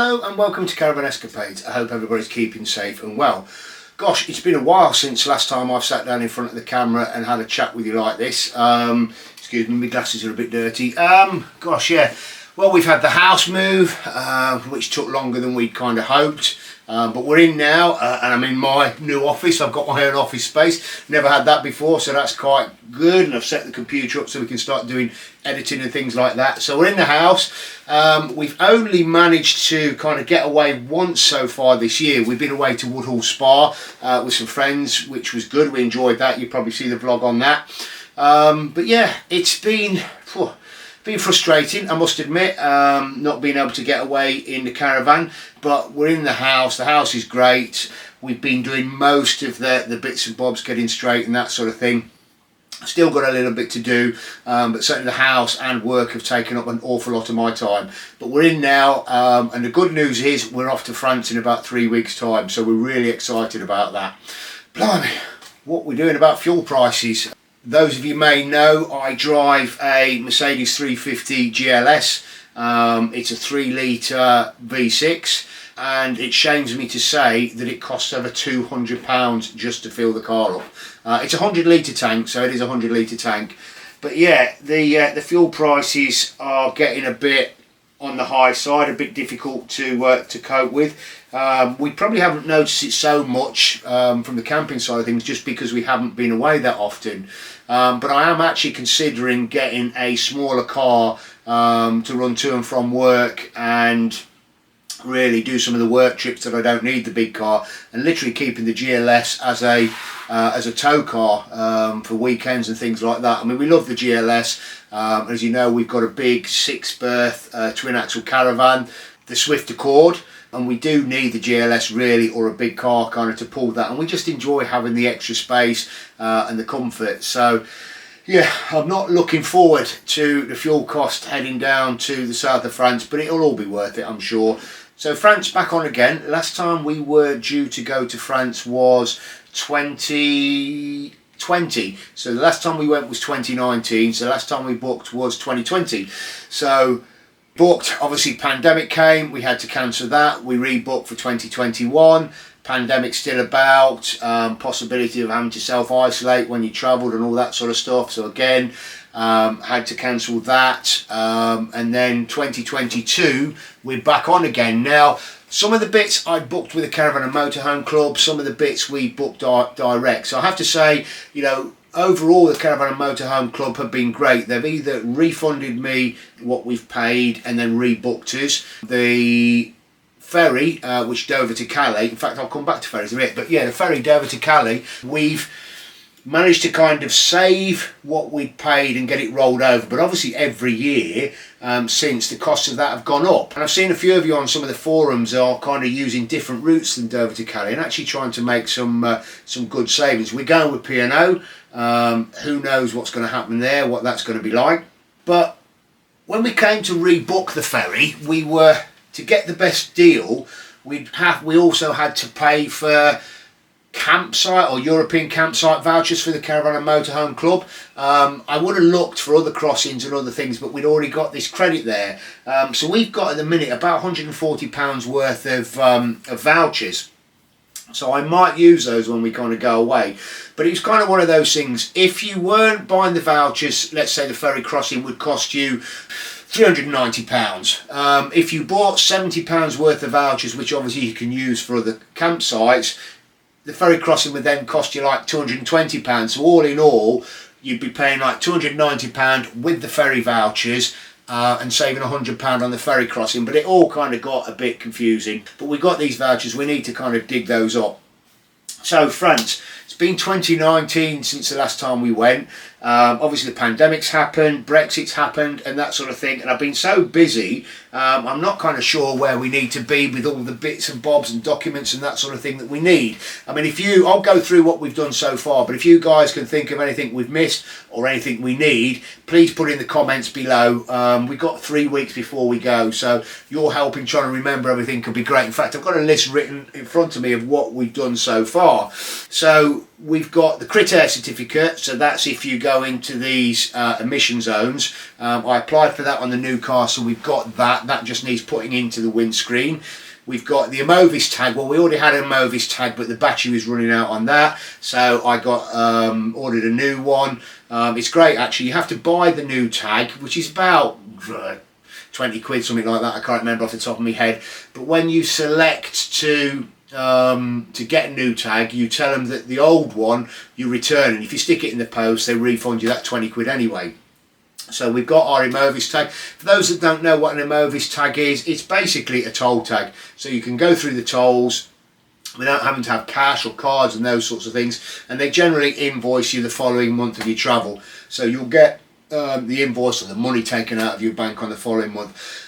Hello and welcome to Caravan Escapades. I hope everybody's keeping safe and well. Gosh, it's been a while since last time I've sat down in front of the camera and had a chat with you like this. Excuse me, my glasses are a bit dirty. Gosh, yeah. Well, we've had the house move, which took longer than we'd kind of hoped. But we're in now, and I'm in my new office. I've got my own office space. Never had that before, so that's quite good. And I've set the computer up so we can start doing editing and things like that. So we're in the house. We've only managed to kind of get away once so far this year. We've been away to Woodhall Spa with some friends, which was good. We enjoyed that. You probably see the vlog on that. But yeah, it's been frustrating, I must admit, not being able to get away in the caravan, but we're in the house is great. We've been doing most of the bits and bobs, getting straight and that sort of thing. Still got a little bit to do, but certainly the house and work have taken up an awful lot of my time. But we're in now, and the good news is we're off to France in about 3 weeks' time, so we're really excited about that. Blimey, what we're doing about fuel prices. Those of you may know I drive a Mercedes 350 GLS. It's a 3 litre V6, and it shames me to say that it costs over £200 just to fill the car up. It's a 100 litre tank, so it is a 100 litre tank. But yeah, the fuel prices are getting a bit on the high side, a bit difficult to cope with. We probably haven't noticed it so much from the camping side of things, just because we haven't been away that often. But I am actually considering getting a smaller car to run to and from work and really do some of the work trips that I don't need the big car, and literally keeping the GLS as a tow car for weekends and things like that. I mean, we love the GLS. As you know, we've got a big 6-berth twin axle Caravan, the Swift Accord, and we do need the GLS really, or a big car kind of to pull that, and we just enjoy having the extra space and the comfort. So yeah, I'm not looking forward to the fuel cost heading down to the south of France, but it'll all be worth it, I'm sure. So France back on again. Last time we were due to go to France was 2020. So the last time we went was 2019. So the last time we booked was 2020. So booked, obviously pandemic came, we had to cancel that. We rebooked for 2021. Pandemic still about, possibility of having to self-isolate when you travelled and all that sort of stuff. So again, had to cancel that. And then 2022, we're back on again. Now, some of the bits I booked with the Caravan and Motorhome Club, some of the bits we booked direct. So I have to say, you know, overall the Caravan and Motorhome Club have been great. They've either refunded me what we've paid and then rebooked us. The ferry, which Dover to Calais, in fact I'll come back to ferries in a bit, but yeah, the ferry Dover to Calais, we've managed to kind of save what we'd paid and get it rolled over. But obviously every year since, the costs of that have gone up, and I've seen a few of you on some of the forums are kind of using different routes than Dover to Calais and actually trying to make some good savings. We're going with P&O. Who knows what's going to happen there, what that's going to be like. But when we came to rebook the ferry, we were, to get the best deal, we also had to pay for campsite or European campsite vouchers for the Caravan and Motorhome Club. I would have looked for other crossings and other things, but we'd already got this credit there. So we've got at the minute about £140 worth of vouchers. So I might use those when we kind of go away. But it was kind of one of those things. If you weren't buying the vouchers, let's say the ferry crossing would cost you £390. If you bought £70 worth of vouchers, which obviously you can use for other campsites, the ferry crossing would then cost you like £220. So all in all, you'd be paying like £290 with the ferry vouchers and saving £100 on the ferry crossing. But it all kind of got a bit confusing. But we got these vouchers, we need to kind of dig those up. So France, it's been 2019 since the last time we went. Obviously the pandemic's happened, Brexit's happened and that sort of thing, and I've been so busy, I'm not kind of sure where we need to be with all the bits and bobs and documents and that sort of thing that we need. I mean, I'll go through what we've done so far, but if you guys can think of anything we've missed or anything we need, please put in the comments below. We've got 3 weeks before we go, so your help in trying to remember everything could be great. In fact, I've got a list written in front of me of what we've done so far. So we've got the Crit Air certificate, so that's if you go into these emission zones. I applied for that on the new car, so we've got that. That just needs putting into the windscreen. We've got the Amovis tag. Well, we already had an Amovis tag, but the battery was running out on that, so I got ordered a new one. It's great actually. You have to buy the new tag, which is about 20 quid, something like that. I can't remember off the top of my head. But when you select to get a new tag, you tell them that the old one you return, and if you stick it in the post, they refund you that 20 quid anyway. So we've got our Amovis tag. For those that don't know what an Amovis tag is, it's basically a toll tag. So you can go through the tolls without having to have cash or cards and those sorts of things, and they generally invoice you the following month of your travel. So you'll get the invoice or the money taken out of your bank on the following month.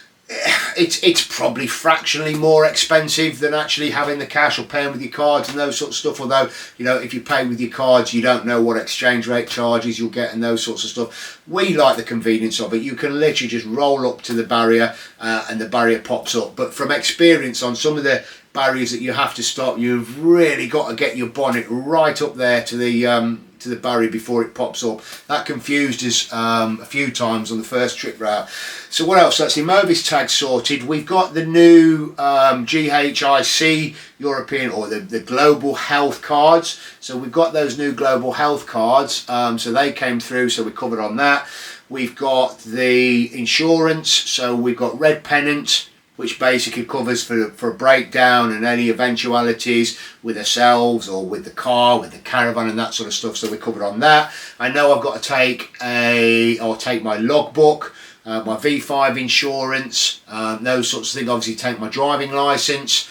It's probably fractionally more expensive than actually having the cash or paying with your cards and those sorts of stuff, although, you know, if you pay with your cards you don't know what exchange rate charges you'll get and those sorts of stuff. We like the convenience of it. You can literally just roll up to the barrier and the barrier pops up, but from experience on some of the barriers that you have to stop, you've really got to get your bonnet right up there to the barrier before it pops up. That confused us a few times on the first trip route. So what else? That's the Amovis tag sorted. We've got the new GHIC European, or the global health cards. So we've got those new global health cards, so they came through, so we're covered on that. We've got the insurance, so we've got Red Pennant, which basically covers for a breakdown and any eventualities with ourselves or with the car, with the caravan and that sort of stuff, so we're covered on that. I know I've got to take my logbook, my V5 insurance, those sorts of things, obviously take my driving licence.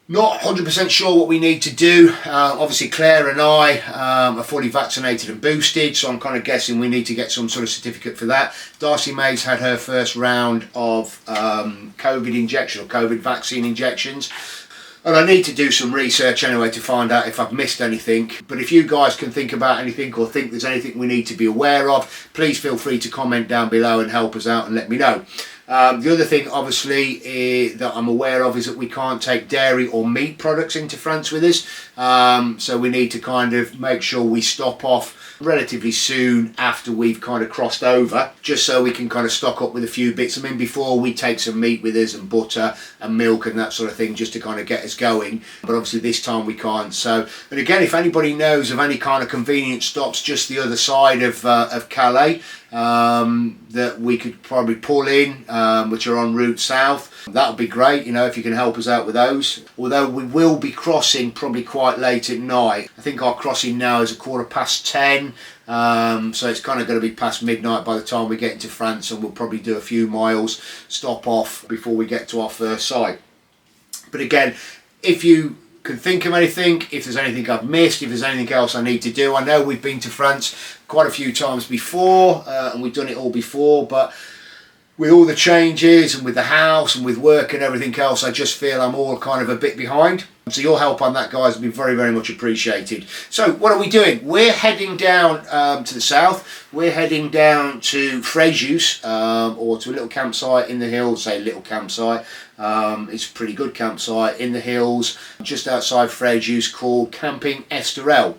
Not 100% sure what we need to do. Obviously Claire and I are fully vaccinated and boosted, so I'm kind of guessing we need to get some sort of certificate for that. Darcy May's had her first round of COVID injection or COVID vaccine injections, and I need to do some research anyway to find out if I've missed anything. But if you guys can think about anything or think there's anything we need to be aware of, please feel free to comment down below and help us out and let me know. The other thing obviously that I'm aware of is that we can't take dairy or meat products into France with us, so we need to kind of make sure we stop off relatively soon after we've kind of crossed over, just so we can kind of stock up with a few bits. I mean, before we take some meat with us and butter and milk and that sort of thing, just to kind of get us going, but obviously this time we can't. So, and again, if anybody knows of any kind of convenience stops just the other side of Calais that we could probably pull in, which are en route south, that would be great, you know, if you can help us out with those. Although we will be crossing probably quite late at night. I think our crossing now is 10:15, so it's kind of going to be past midnight by the time we get into France, and we'll probably do a few miles, stop off before we get to our first site. But again, if you can think of anything, if there's anything I've missed, if there's anything else I need to do. I know we've been to France quite a few times before, and we've done it all before, but with all the changes and with the house and with work and everything else, I just feel I'm all kind of a bit behind. So your help on that, guys, would be very, very much appreciated. So what are we doing? We're heading down to the south. We're heading down to Fréjus, or to a little campsite in the hills. Say little campsite. It's a pretty good campsite in the hills just outside Fréjus called Camping Esterel.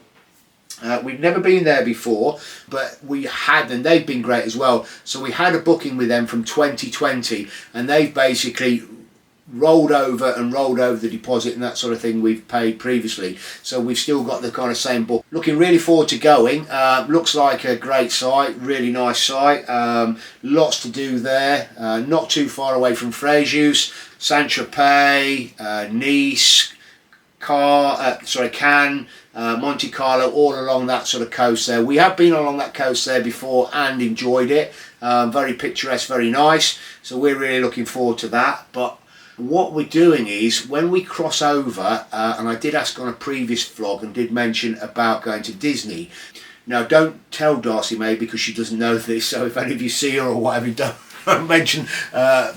We've never been there before, but we had, and they've been great as well. So we had a booking with them from 2020, and they've basically rolled over the deposit and that sort of thing we've paid previously. So we've still got the kind of same book. Looking really forward to going. Looks like a great site, really nice site. Lots to do there. Not too far away from Fréjus, Saint-Tropez, Nice, Cannes, Monte Carlo, all along that sort of coast there. We have been along that coast there before and enjoyed it. Very picturesque, very nice. So we're really looking forward to that. But what we're doing is, when we cross over, and I did ask on a previous vlog and did mention about going to Disney. Now, don't tell Darcy May because she doesn't know this, so if any of you see her or whatever, don't mention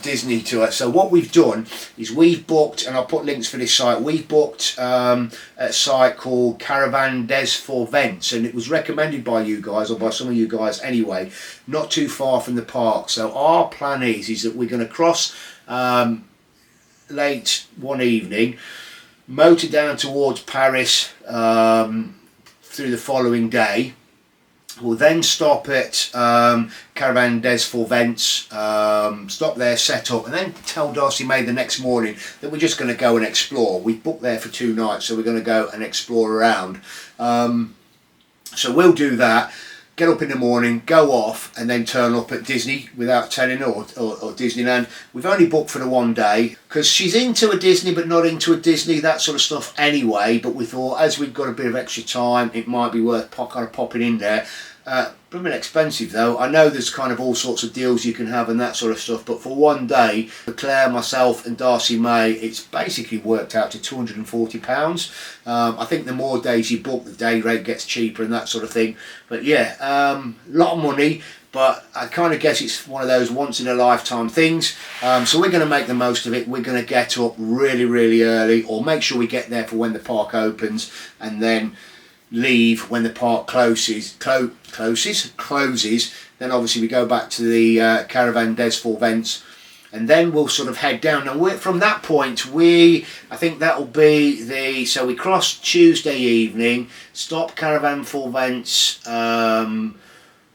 Disney to her. So what we've done is we've booked, and I'll put links for this site, we've booked a site called Caravaning Des for Vents, and it was recommended by you guys, or by some of you guys anyway, not too far from the park. So our plan is that we're going to cross late one evening, motor down towards Paris, through the following day. We'll then stop at Caravaning Des for Vents, stop there, set up, and then tell Darcy May the next morning that we're just going to go and explore. We've booked there for 2 nights, so we're going to go and explore around. So we'll do that, get up in the morning, go off, and then turn up at Disney without telling her, or Disneyland. We've only booked for the 1 day, because she's into a Disney but not into a Disney, that sort of stuff anyway, but we thought as we've got a bit of extra time, it might be worth kind of popping in there. Blooming expensive though. I know there's kind of all sorts of deals you can have and that sort of stuff, but for 1 day, for Claire, myself and Darcy May, it's basically worked out to £240. I think the more days you book, the day rate gets cheaper and that sort of thing. But yeah, a lot of money, but I kind of guess it's one of those once in a lifetime things. So we're going to make the most of it. We're going to get up really, really early, or make sure we get there for when the park opens, and then leave when the park closes. Then obviously we go back to the Caravaning Des for Vents, and then we'll sort of head down. And from that point, I think that'll be so we cross Tuesday evening, stop Caravan for Vents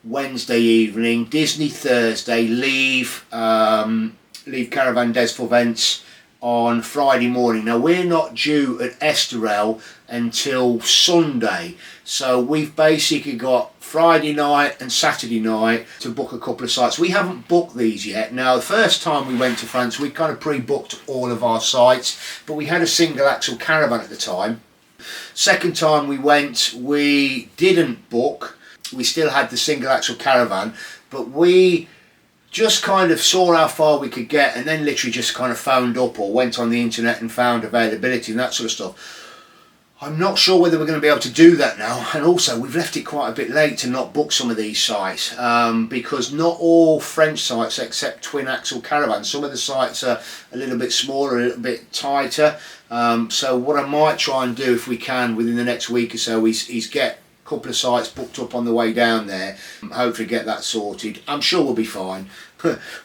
Wednesday evening, Disney Thursday, leave Caravan Des for Vents on Friday morning. Now we're not due at Esterel until Sunday, so we've basically got Friday night and Saturday night to book a couple of sites. We haven't booked these yet. Now the first time we went to France, we kind of pre-booked all of our sites, but we had a single axle caravan at the time. Second time we went, we didn't book. We still had the single axle caravan, but we just kind of saw how far we could get, and then literally just kind of phoned up or went on the internet and found availability and that sort of stuff. I'm not sure whether we're going to be able to do that now, and also we've left it quite a bit late to not book some of these sites, because not all French sites accept twin axle caravans. Some of the sites are a little bit smaller, a little bit tighter. So what I might try and do, if we can, within the next week or so, is get couple of sites booked up on the way down there, hopefully get that sorted. I'm sure we'll be fine.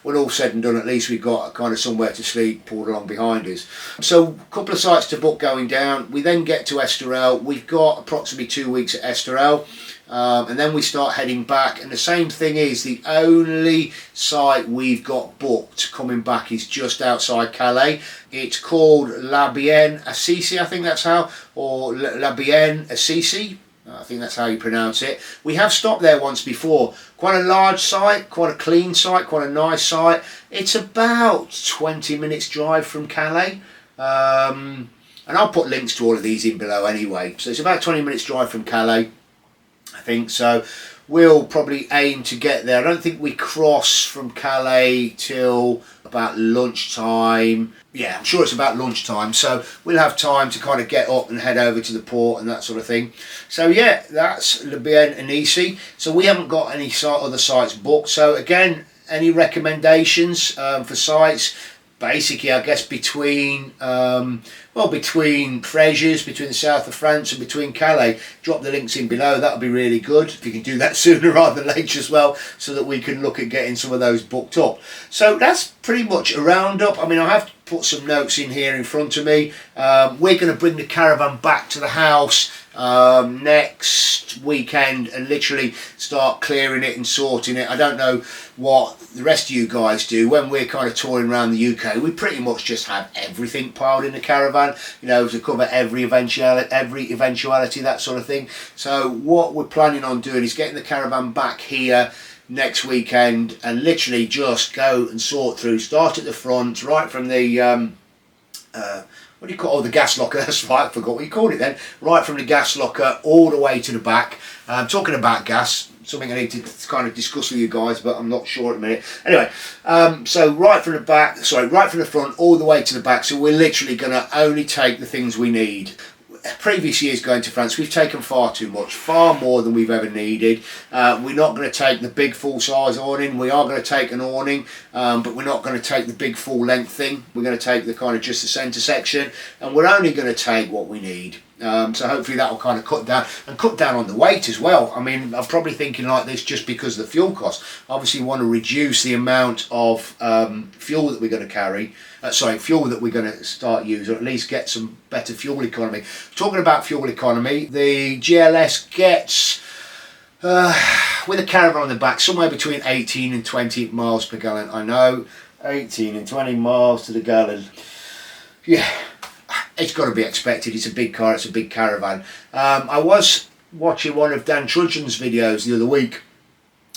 When all said and done, at least we've got kind of somewhere to sleep pulled along behind us. So a couple of sites to book going down. We then get to Esterel. We've got approximately 2 weeks at Esterel, and then we start heading back, and the same thing is, the only site we've got booked coming back is just outside Calais. It's called Bien Assise, I think that's how, or Bien Assise, I think that's how you pronounce it. We have stopped there once before. Quite a large site, quite a clean site, quite a nice site. It's about 20 minutes drive from Calais. And I'll put links to all of these in below anyway. So it's about 20 minutes drive from Calais, I think. So we'll probably aim to get there. I don't think we cross from Calais till about lunchtime. Yeah, I'm sure it's about lunchtime, so we'll have time to kind of get up and head over to the port and that sort of thing. So yeah, that's Bien Assise. So we haven't got any other sites booked. So again, any recommendations for sites? Basically, I guess between between Fréjus, between the south of France and between Calais. Drop the links in below, that'll be really good if you can do that sooner rather than later as well, so that we can look at getting some of those booked up. So that's pretty much a roundup. I mean, I have put some notes in here in front of me. We're going to bring the caravan back to the house next weekend and literally start clearing it and sorting it. I don't know what the rest of you guys do. When we're kind of touring around the UK, we pretty much just have everything piled in the caravan, you know, to cover every eventuality, that sort of thing. So what we're planning on doing is getting the caravan back here next weekend and literally just go and sort through, start at the front, right from the what do you call the gas locker, that's right, I forgot what you called it then, right from the gas locker all the way to the back. Talking about gas, something I need to kind of discuss with you guys, but I'm not sure at the minute. Anyway, so right from the front all the way to the back. So we're literally going to only take the things we need. Previous years going to France, we've taken far too much, far more than we've ever needed. We're not going to take the big full size awning. We are going to take an awning, but we're not going to take the big full length thing. We're going to take the kind of just the centre section, and we're only going to take what we need. So hopefully that will kind of cut down on the weight as well. I mean, I'm probably thinking like this just because of the fuel cost. Obviously want to reduce the amount of fuel that we're going to carry, fuel that we're going to start using, or at least get some better fuel economy. Talking about fuel economy, the GLS gets with a Caravan on the back somewhere between 18 and 20 miles per gallon. I know, 18 and 20 miles to the gallon. Yeah, it's got to be expected. It's a big car, it's a big Caravan. I was watching one of Dan Trudgeon's videos the other week,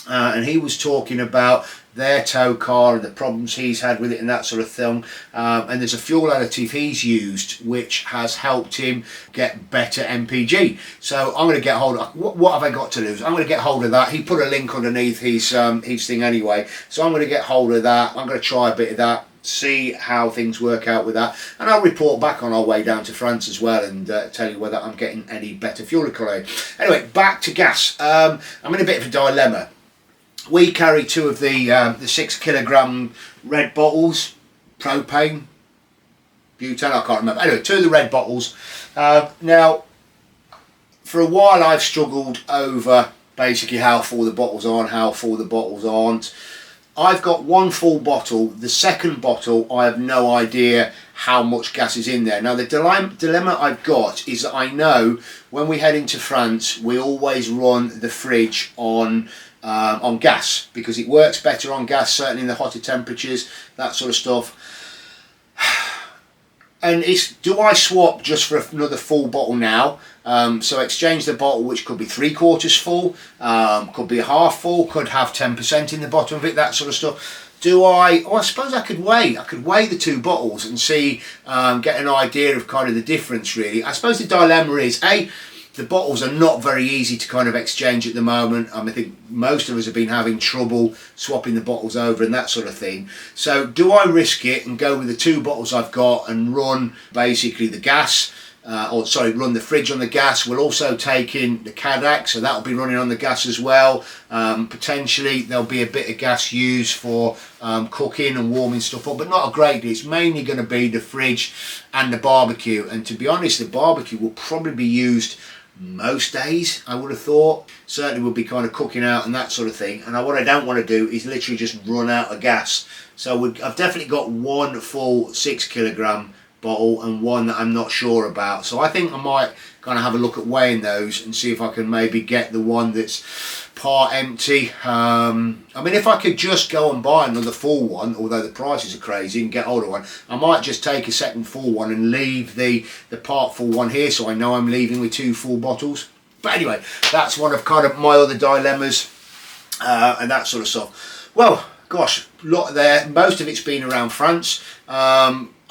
and he was talking about their tow car and the problems he's had with it and that sort of thing. And there's a fuel additive he's used which has helped him get better MPG. So I'm going to get hold of, what have I got to lose? I'm going to get hold of that. He put a link underneath his thing anyway. So I'm going to get hold of that. I'm going to try a bit of that, see how things work out with that, and I'll report back on our way down to France as well and tell you whether I'm getting any better fuel economy. Anyway, back to gas. I'm in a bit of a dilemma. We carry 2 of the 6 kilogram red bottles, propane, butane, I can't remember. Anyway, 2 of the red bottles. Now, for a while I've struggled over basically how full the bottles are and how full the bottles aren't. I've got 1 full bottle. The second bottle, I have no idea how much gas is in there. Now, the dilemma I've got is that I know when we head into France, we always run the fridge on gas because it works better on gas, certainly in the hotter temperatures, that sort of stuff. And it's, do I swap just for another full bottle now? So exchange the bottle, which could be 3/4 full, could be half full, could have 10% in the bottom of it, that sort of stuff. Do I, I suppose I could weigh the 2 bottles and see, get an idea of kind of the difference really. I suppose the dilemma is, the bottles are not very easy to kind of exchange at the moment. I think most of us have been having trouble swapping the bottles over and that sort of thing. So do I risk it and go with the 2 bottles I've got and run basically the gas, run the fridge on the gas? We'll also take in the Cadac, so that'll be running on the gas as well. Potentially there'll be a bit of gas used for cooking and warming stuff up, but not a great deal. It's mainly going to be the fridge and the barbecue, and to be honest, the barbecue will probably be used most days, I would have thought. Certainly we'll be kind of cooking out and that sort of thing, and what I don't want to do is literally just run out of gas. So I've definitely got 1 full 6 kilogram bottle and 1 that I'm not sure about. So I think I might kind of have a look at weighing those and see if I can maybe get the one that's part empty. I mean, if I could just go and buy another full one, although the prices are crazy, and get hold of one, I might just take a second full one and leave the part full one here, so I know I'm leaving with 2 full bottles. But anyway, that's one of kind of my other dilemmas and that sort of stuff. Well, gosh, a lot there. Most of it's been around France.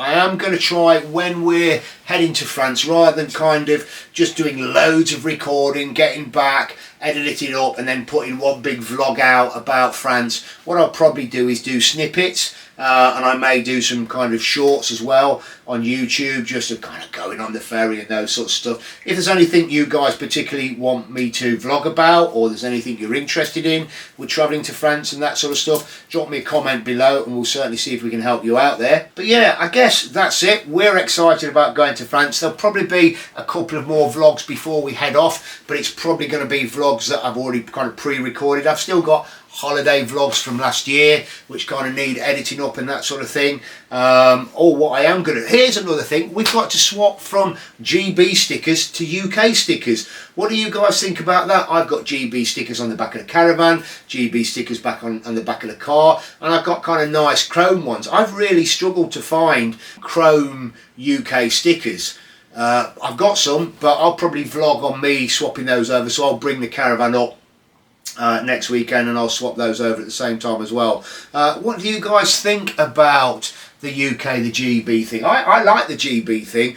I am going to try, when we're heading to France, rather than kind of just doing loads of recording, getting back, editing it up and then putting one big vlog out about France, what I'll probably do is do snippets, and I may do some kind of shorts as well on YouTube, just of kind of going on the ferry and those sort of stuff. If there's anything you guys particularly want me to vlog about, or there's anything you're interested in with travelling to France and that sort of stuff, drop me a comment below and we'll certainly see if we can help you out there. But yeah, I guess that's it. We're excited about going to France. There'll probably be a couple of more vlogs before we head off, but it's probably going to be vlogs that I've already kind of pre-recorded. I've still got holiday vlogs from last year which kind of need editing up and that sort of thing. Or what I am going to, here's another thing, we've got to swap from GB stickers to UK stickers. What do you guys think about that? I've got GB stickers on the back of the Caravan, GB stickers back on the back of the car, and I've got kind of nice chrome ones. I've really struggled to find chrome UK stickers. I've got some, but I'll probably vlog on me swapping those over, so I'll bring the Caravan up next weekend and I'll swap those over at the same time as well. What do you guys think about the UK, the GB thing? I like the GB thing.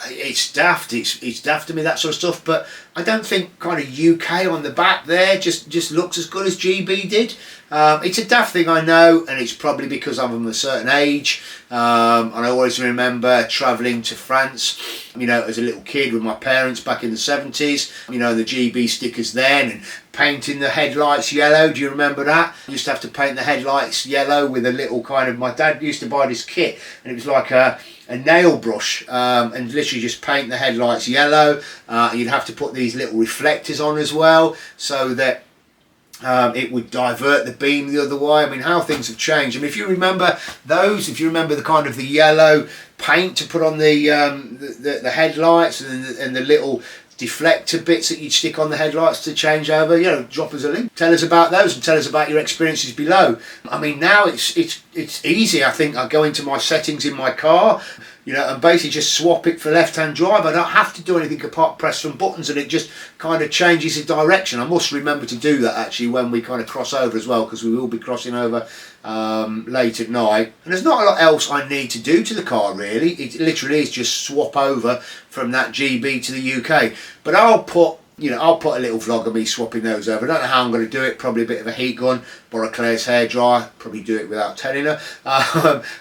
It's daft, it's daft to me, that sort of stuff, but I don't think kind of UK on the back there just looks as good as GB did. It's a daft thing, I know, and it's probably because I'm of a certain age, and I always remember travelling to France, you know, as a little kid with my parents back in the 70s, you know, the GB stickers then, and painting the headlights yellow. Do you remember that? I used to have to paint the headlights yellow with a little kind of, my dad used to buy this kit, and it was like a nail brush and literally just paint the headlights yellow. You'd have to put these little reflectors on as well, so that it would divert the beam the other way. I mean, how things have changed. I mean, if you remember those, if you remember the kind of the yellow paint to put on the headlights, and the little deflector bits that you'd stick on the headlights to change over, you know, drop us a link. Tell us about those and tell us about your experiences below. I mean, now it's easy. I think I go into my settings in my car, you know, and basically just swap it for left-hand drive. I don't have to do anything apart press some buttons, and it just kind of changes the direction. I must remember to do that actually when we kind of cross over as well, because we will be crossing over late at night. And there's not a lot else I need to do to the car really. It literally is just swap over from that GB to the UK. But I'll put a little vlog of me swapping those over. I don't know how I'm going to do it. Probably a bit of a heat gun, borrow Claire's hairdryer, probably do it without telling her,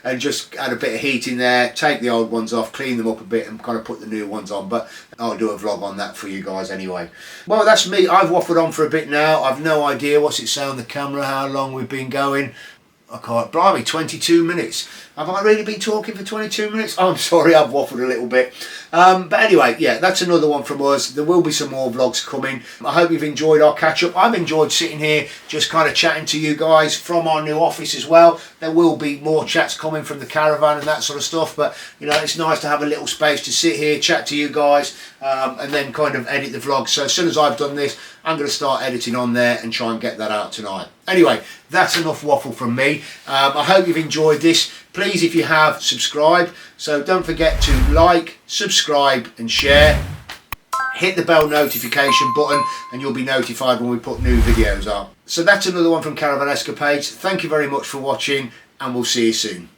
and just add a bit of heat in there, take the old ones off, clean them up a bit, and kind of put the new ones on. But I'll do a vlog on that for you guys anyway. Well, that's me. I've waffled on for a bit now. I've no idea what's it say on the camera, how long we've been going. I can't, blimey, 22 minutes. Have I really been talking for 22 minutes? Oh, I'm sorry, I've waffled a little bit. But anyway, yeah, that's another one from us. There will be some more vlogs coming. I hope you've enjoyed our catch-up. I've enjoyed sitting here just kind of chatting to you guys from our new office as well. There will be more chats coming from the caravan and that sort of stuff, but you know, it's nice to have a little space to sit here, chat to you guys, and then kind of edit the vlog. So as soon as I've done this, I'm going to start editing on there and try and get that out tonight. Anyway, that's enough waffle from me. I hope you've enjoyed this. Please, if you have, subscribe. So don't forget to like, subscribe and share. Hit the bell notification button and you'll be notified when we put new videos up. So that's another one from Caravan Escapades. Thank you very much for watching, and we'll see you soon.